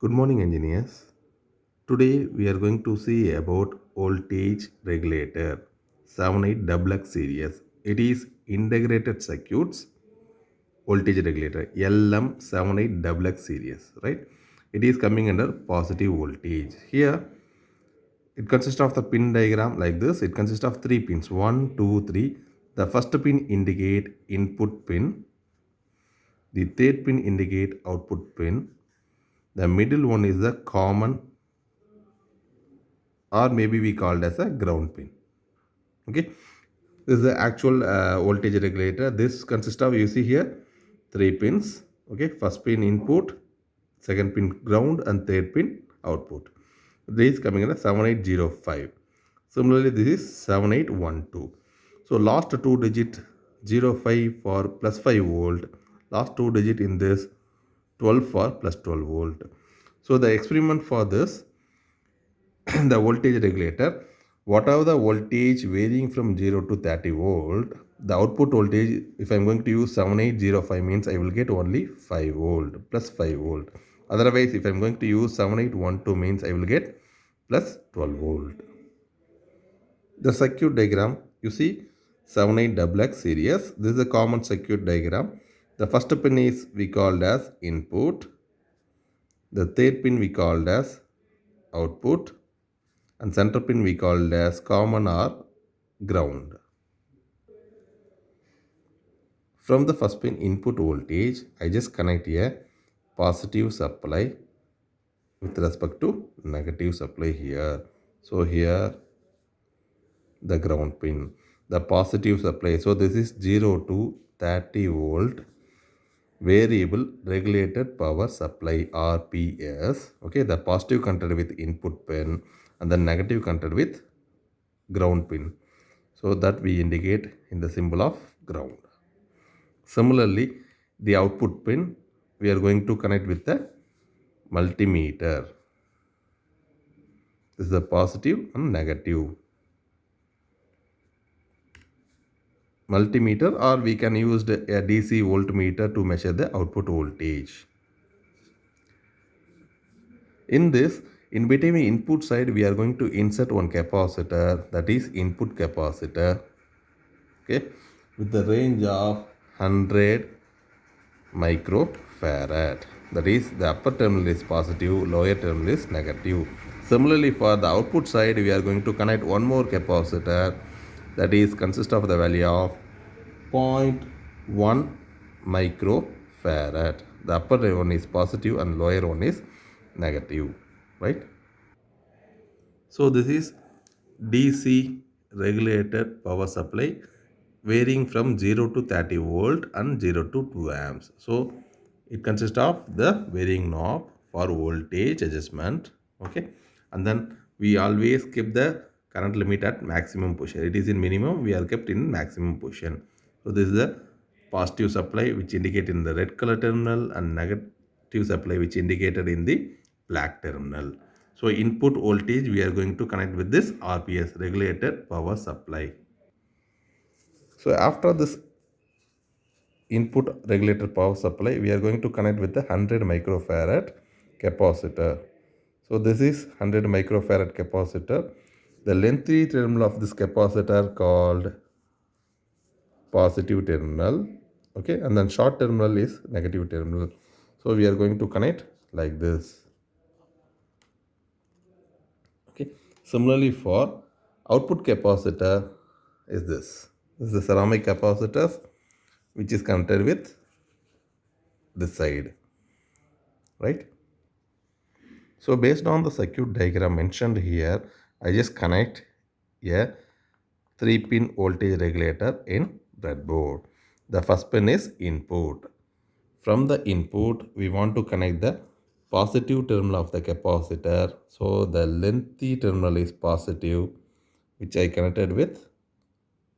Good morning, engineers. Today we are going to see about voltage regulator 78XX series. It is integrated circuits voltage regulator LM78XX series, right? It is coming under positive voltage. Here it consists of the pin diagram like this. It consists of three pins, one, two, three. The first pin indicate input pin. The third pin indicate output pin. The middle one is the common, or maybe we called as a ground pin. Okay, this is the actual voltage regulator. This consists of, you see here, three pins. Okay, first pin input, second pin ground, and third pin output. This is coming in a 7805. Similarly, this is 7812. So last two digit 05 for plus 5 volt, last two digit in this 12 for plus 12 volt. So the experiment for this, the voltage regulator, whatever the voltage varying from 0 to 30 volt, the output voltage, if I'm going to use 7805, means I will get only 5 volt plus 5 volt. Otherwise, if I'm going to use 7812, means I will get plus 12 volt. The circuit diagram, you see, 78XX series, this is a common circuit diagram. The first pin is we called as input, the third pin we called as output, and center pin we called as common or ground. From the first pin input voltage, I just connect a positive supply with respect to negative supply here. So here the ground pin, the positive supply. So this is 0 to 30 volt variable regulated power supply, RPS. Okay, the positive connected with input pin and the negative connected with ground pin. So that we indicate in the symbol of ground. Similarly, the output pin we are going to connect with the multimeter. This is the positive and negative multimeter, or we can use a DC voltmeter to measure the output voltage. In this, in between input side, we are going to insert one capacitor, that is input capacitor, okay, with the range of 100 microfarad. That is, the upper terminal is positive, lower terminal is negative. Similarly, for the output side, we are going to connect one more capacitor, that is consist of the value of 0.1 microfarad. The upper one is positive and lower one is negative, right? So this is DC regulated power supply varying from 0 to 30 volt and 0 to 2 amps. So it consists of the varying knob for voltage adjustment. Okay, and then we always keep the current limit at maximum position. It is in minimum, we are kept in maximum position. So this is the positive supply which indicate in the red color terminal, and negative supply which indicated in the black terminal. So input voltage we are going to connect with this RPS, regulated power supply. So after this input regulated power supply, we are going to connect with the 100 microfarad capacitor. So this is 100 microfarad capacitor. The lengthy terminal of this capacitor called positive terminal, okay, and then short terminal is negative terminal. So we are going to connect like this. Okay, similarly for output capacitor is this. This is the ceramic capacitor which is connected with this side, right? So based on the circuit diagram mentioned here, I just connect a 3-pin voltage regulator in breadboard. The first pin is input. From the input, we want to connect the positive terminal of the capacitor. So the lengthy terminal is positive, which I connected with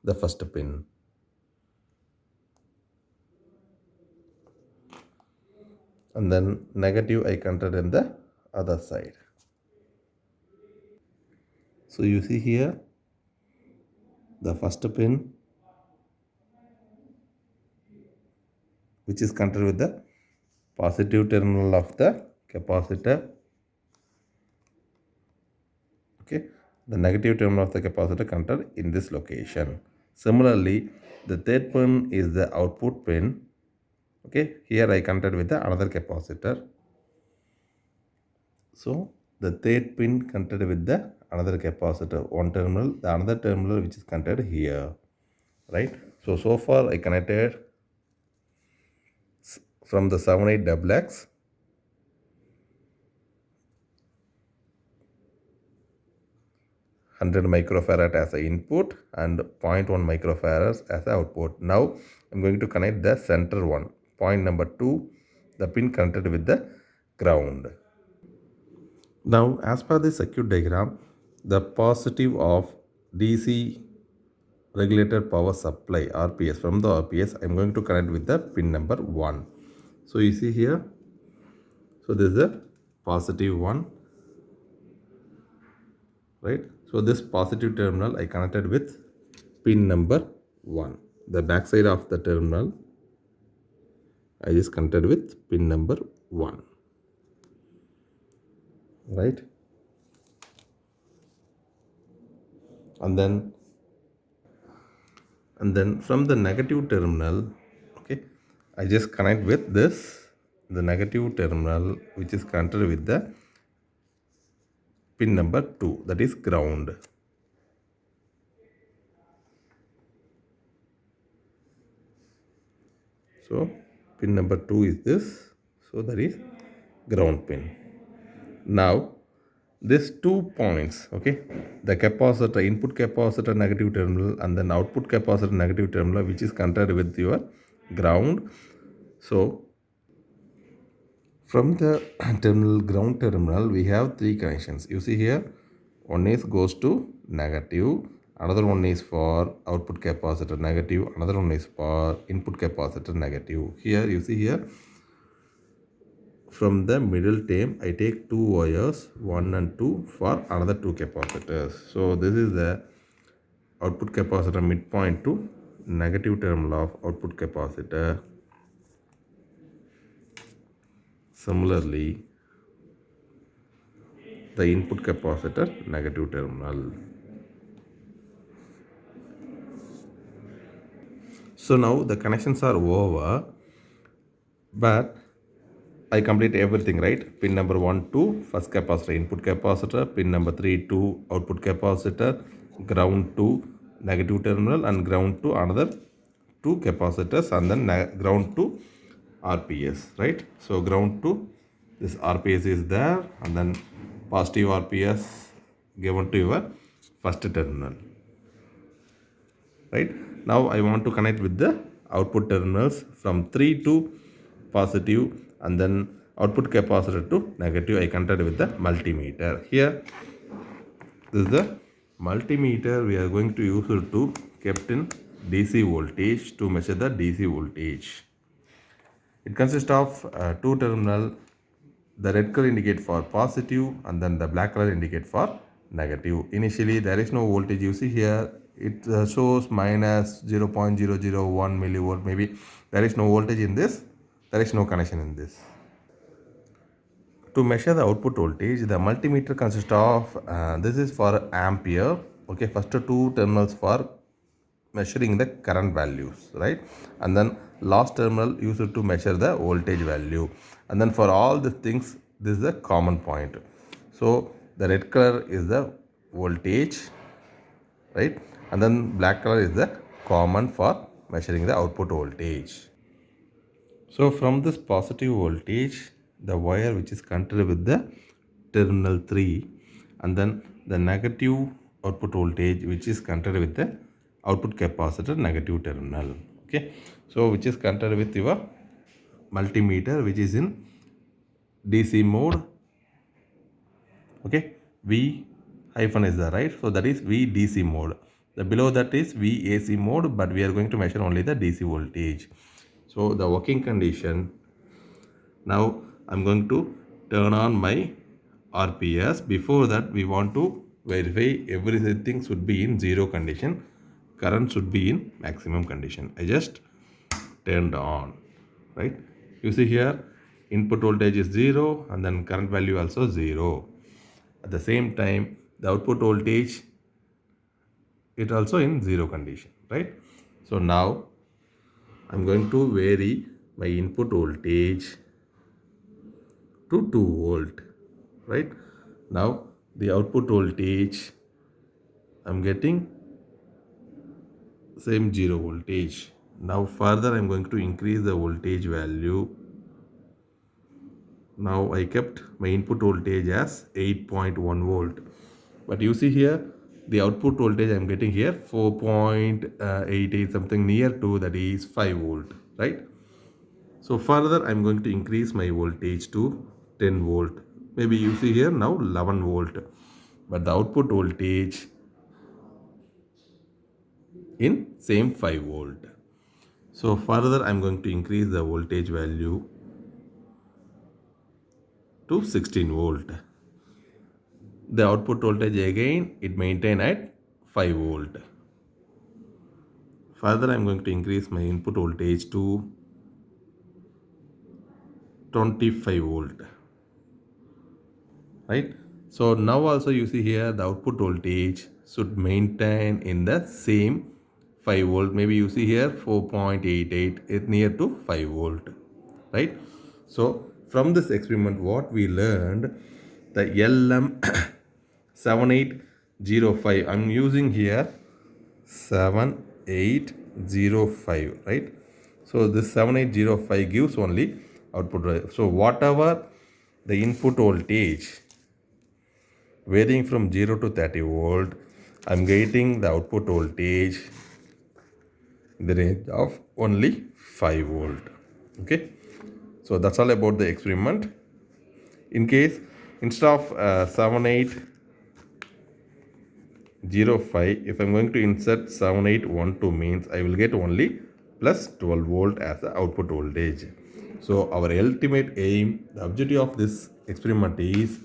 the first pin. And then negative I connected in the other side. So you see here, the first pin which is connected with the positive terminal of the capacitor. Okay, the negative terminal of the capacitor connected in this location. Similarly, the third pin is the output pin. Okay, here I connected with the another capacitor. So the third pin connected with the another capacitor, one terminal, the another terminal which is connected here, right? So far I connected from the 78XX 100 microfarad as an input and 0.1 microfarads as an output. Now I'm going to connect the center one, point number 2, the pin connected with the ground. Now as per the circuit diagram, the positive of DC regulated power supply RPS, from the RPS I'm going to connect with the pin number 1. So you see here, so this is the positive one, right? So this positive terminal I connected with pin number 1. The back side of the terminal I just connected with pin number 1, right? And then from the negative terminal, okay, I just connect with this, the negative terminal which is connected with the pin number 2, that is ground. So pin number 2 is this, so that is ground pin. Now these 2 points, okay, the capacitor, input capacitor negative terminal and then output capacitor negative terminal which is connected with your ground. So from the ground terminal we have 3 connections. You see here, one is goes to negative, another one is for output capacitor negative, another one is for input capacitor negative. Here you see here, from the middle term I take 2 wires, 1 and 2 for another 2 capacitors. So this is the output capacitor midpoint to negative terminal of output capacitor. Similarly, the input capacitor negative terminal. So now the connections are over, but I complete everything, right? Pin number 1 to first capacitor, input capacitor, pin number 3 to output capacitor, ground to negative terminal and ground to another 2 capacitors and then ground to RPS, right? So ground to this RPS is there and then positive RPS given to your first terminal, right? Now I want to connect with the output terminals from 3 to positive and then output capacitor to negative. I connected with the multimeter. Here this is the multimeter we are going to use it to kept in DC voltage to measure the DC voltage. It consists of 2 terminal. The red color indicate for positive and then the black color indicate for negative. Initially there is no voltage. You see here it shows minus 0.001 millivolt. Maybe there is no voltage in this, there is no connection in this. To measure the output voltage, the multimeter consists of this is for ampere. Okay, first 2 terminals for measuring the current values, right? And then last terminal used to measure the voltage value. And then for all the things, this is the common point. So the red color is the voltage, right? And then black color is the common for measuring the output voltage. So from this positive voltage, the wire which is connected with the terminal 3 and then the negative output voltage which is connected with the output capacitor negative terminal. Okay, so which is connected with your multimeter which is in DC mode. Okay, V hyphen is there, right? So that is V DC mode. The below that is V AC mode, but we are going to measure only the DC voltage. So the working condition, now I'm going to turn on my RPS. Before that we want to verify everything should be in 0 condition, current should be in maximum condition. I just turned on, right? You see here input voltage is 0 and then current value also 0. At the same time, the output voltage it also in 0 condition, right? So now I'm going to vary my input voltage to 2 volt, right? Now the output voltage I'm getting same 0 voltage. Now further I'm going to increase the voltage value. Now I kept my input voltage as 8.1 volt, but you see here the output voltage I'm getting here 4.88 something near to, that is 5 volt, right? So further I'm going to increase my voltage to 10 volt. Maybe you see here now 11 volt, but the output voltage in same 5 volt. So further I'm going to increase the voltage value to 16 volt. The output voltage again it maintain at 5 volt. Further I'm going to increase my input voltage to 25 volt, right? So now also you see here the output voltage should maintain in the same 5 volt. Maybe you see here 4.88, it near to 5 volt, right? So from this experiment what we learned, the LM7805, I'm using here 7805, right? So this 7805 gives only output. So whatever the input voltage varying from 0 to 30 volt, I'm getting the output voltage in the range of only 5 volt. Okay, so that's all about the experiment. In case instead of 7805, if I'm going to insert 7812, means I will get only plus 12 volt as the output voltage. So our ultimate aim, the objective of this experiment is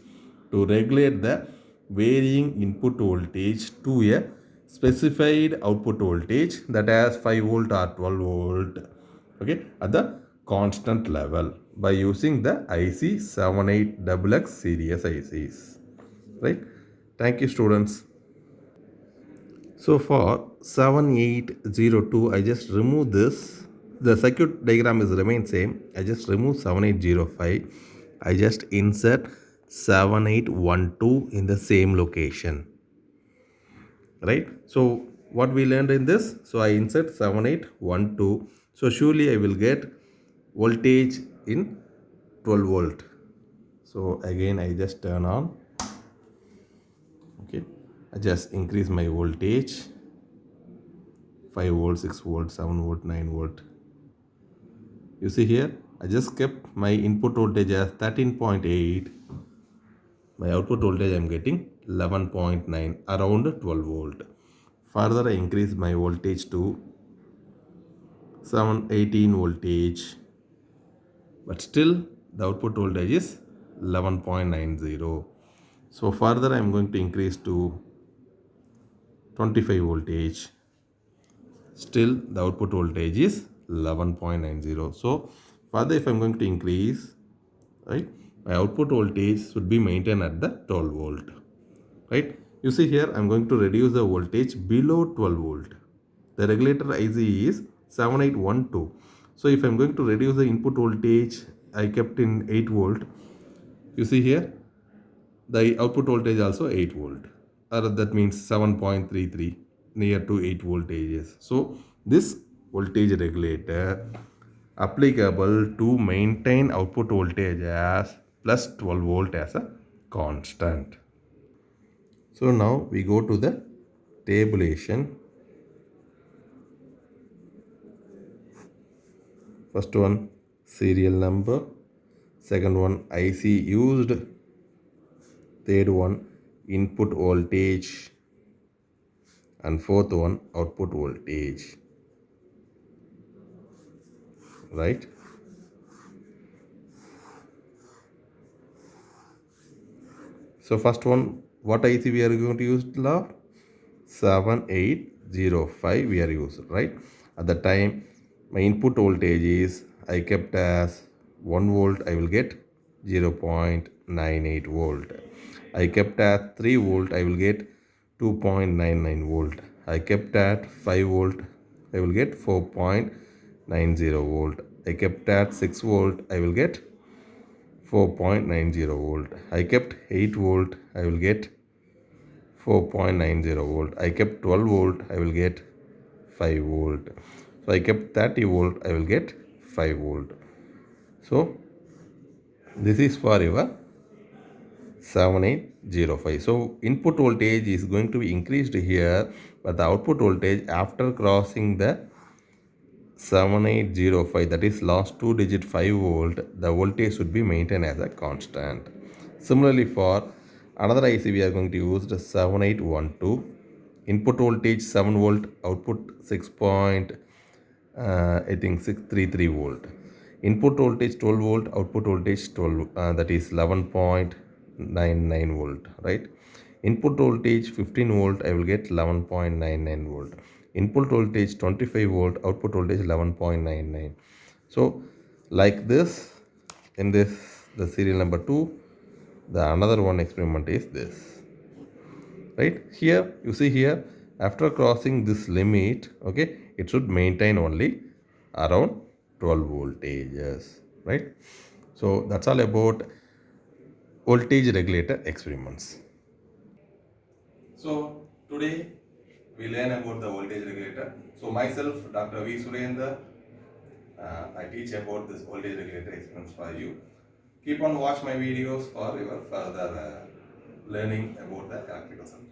to regulate the varying input voltage to a specified output voltage, that has 5 volt or 12 volt, okay, at the constant level by using the IC 78XX series ICs, right? Thank you, students. So for 7802, I just remove this. The circuit diagram is remain same. I just remove 7805. I just insert 7812 in the same location, right? So what we learned in this, so I insert 7812. So surely I will get voltage in 12 volt. So again I just turn on. Okay, I just increase my voltage 5 volt, 6 volt, 7 volt, 9 volt. You see here I just kept my input voltage as 13.8. My output voltage I am getting 11.9, around 12 volt. Further I increase my voltage to 18 voltage, but still the output voltage is 11.90. So further I am going to increase to 25 voltage. Still the output voltage is 11.90. So further if I am going to increase, right, my output voltage should be maintained at the 12 volt, right? You see here I am going to reduce the voltage below 12 volt. The regulator IC is 7812. So if I am going to reduce the input voltage, I kept in 8 volt. You see here the output voltage also 8 volt, or that means 7.33, near to 8 voltages. So this voltage regulator applicable to maintain output voltage as plus 12 volt as a constant. So now we go to the tabulation. First one serial number, second one IC used, third one input voltage, and fourth one output voltage, right? So first one, what IC we are going to use, love? 7805 we are used, right? At the time my input voltage is I kept as 1 volt, I will get 0.98 volt. I kept at 3 volt, I will get 2.99 volt. I kept at 5 volt, I will get 4.90 volt. I kept at 6 volt, I will get 4.90 volt. I kept 8 volt, I will get 4.90 volt. I kept 12 volt, I will get 5 volt. So I kept 30 volt, I will get 5 volt. So this is for your 7805. So input voltage is going to be increased here, but the output voltage after crossing the 7805, that is last 2 digit 5 volt, the voltage should be maintained as a constant. Similarly, for another IC we are going to use the 7812. Input voltage 7 volt, output 6 point, I think 633 volt. Input voltage 12 volt, output voltage 12, that is 11.99 volt, right? Input voltage 15 volt, I will get 11.99 volt. Input voltage 25 volt, output voltage 11.99. So like this, in this the serial number 2, the another one experiment is this, right? Here you see here, after crossing this limit, okay, it should maintain only around 12 voltages, right? So that's all about voltage regulator experiments. So today we learn about the voltage regulator. So myself, Dr. V. Surendra, I teach about this voltage regulator experiments for you. Keep on watch my videos for your further learning about the electrical circuit.